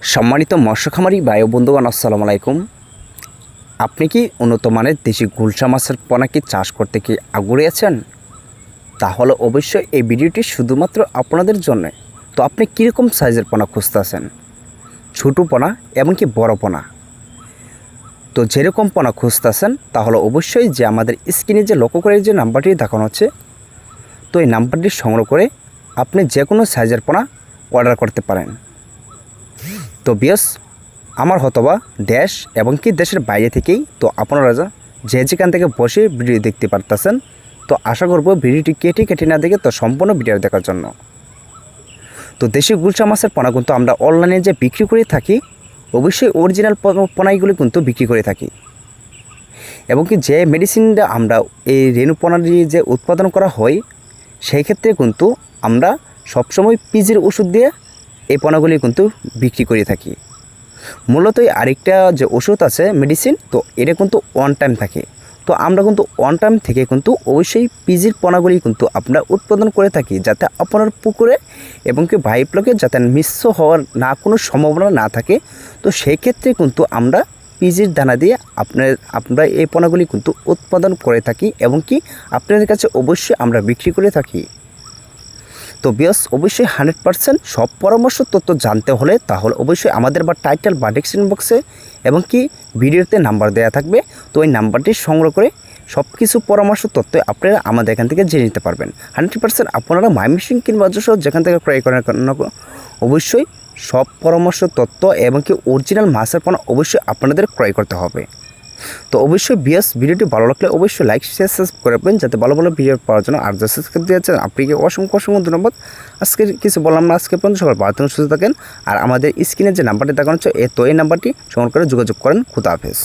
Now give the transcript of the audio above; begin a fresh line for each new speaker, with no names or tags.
সম্মানিত মৎস্য খামারি ভাই ও বন্ধুগণ, আসসালামু আলাইকুম। আপনি কি উন্নত মানের দেশি গুলশা মাছের পোনা কি চাষ করতে কি আগ্রহী আছেন? তাহলে অবশ্যই এই ভিডিওটি শুধুমাত্র আপনাদের জন্য। তো আপনি কীরকম সাইজের পোনা খুঁজতেছেন? ছোটো পোনা এমনকি বড় পোনা? তো যেরকম পোনা খুঁজতেছেন তাহলে অবশ্যই যে আমাদের স্ক্রিনে যে লক্ষ্য করে যে নাম্বারটি দেখানো হচ্ছে, তো এই নাম্বারটি সংগ্রহ করে আপনি যে কোনো সাইজের পোনা অর্ডার করতে পারেন। তো বিয়স, আমার হতবা দেশ এবং কি দেশের বাইরে থেকেই তো আপনারা যে যেখান থেকে বসে ভিডিও দেখতে পারতেছেন। তো আশা করব ভিডিওটি কেটে না দেখে তো সম্পূর্ণ ভিডিও দেখার জন্য। তো দেশি গুলশা মাছের পোনা কিন্তু আমরা অনলাইনে যে বিক্রি করে থাকি, অবশ্যই অরিজিনাল পোনাগুলি কিন্তু বিক্রি করে থাকি। এবং কি যে মেডিসিনটা আমরা এই রেণু পোনাটি যে উৎপাদন করা হয়, সেই ক্ষেত্রে কিন্তু আমরা সবসময় পিজির ওষুধ দিয়ে এই পোনাগুলি কিন্তু বিক্রি করে থাকি। মূলত আরেকটা যে ওষুধ আছে মেডিসিন, তো এটা কিন্তু ওয়ান টাইম থাকে। তো আমরা কিন্তু ওয়ান টাইম থেকে কিন্তু অবশ্যই পিজির পোনাগুলি কিন্তু আমরা উৎপাদন করে থাকি, যাতে আপনার পুকুরে এবং কি ভাইপ্লকে যাতে মিশ্র হওয়ার কোনো সম্ভাবনা না থাকে। তো সেই ক্ষেত্রে কিন্তু আমরা পিজির দানা দিয়ে আমরা এই পোনাগুলি কিন্তু উৎপাদন করে থাকি এবং কি আপনাদের কাছে অবশ্যই আমরা বিক্রি করে থাকি। তো বিয়স, অবশ্যই 100% সব পরামর্শ তথ্য জানতে হলে তাহলে অবশ্যই আমাদের টাইটেল বা ডেসক্রিপশন বক্সে এবং কি ভিডিওতে নাম্বার দেওয়া থাকবে। তো ওই নাম্বারটি সংগ্রহ করে সব কিছু পরামর্শ তথ্য আপনারা আমাদের এখান থেকে জেনে নিতে পারবেন। 100% আপনারা ময়মনসিং কিংবা যশোর যেখান থেকে ক্রয় করার জন্য অবশ্যই সব পরামর্শ তথ্য এবং কি অরিজিনাল মাছের পোনা অবশ্যই আপনাদের ক্রয় করতে হবে। তো অবশ্যই ভিডিওটি ভালো লাগলে অবশ্যই লাইক শেয়ার সাবস্ক্রাইব করবেন, যাতে ভালো ভালো ভিডিও পাওয়ার জন্য। আর যারা সাবস্ক্রাইব দিয়েছেন আপনাকে অসংখ্য ধন্যবাদ। আজকে কিছু বললাম না, আজকে পর্যন্ত সবার ভালো থাকুন, সুস্থ থাকেন। আর আমাদের স্ক্রিনে যে নাম্বারটি দেখানো হচ্ছে, এই নাম্বারটি সংগ্রহ করে যোগাযোগ করেন। খুদা হাফেজ।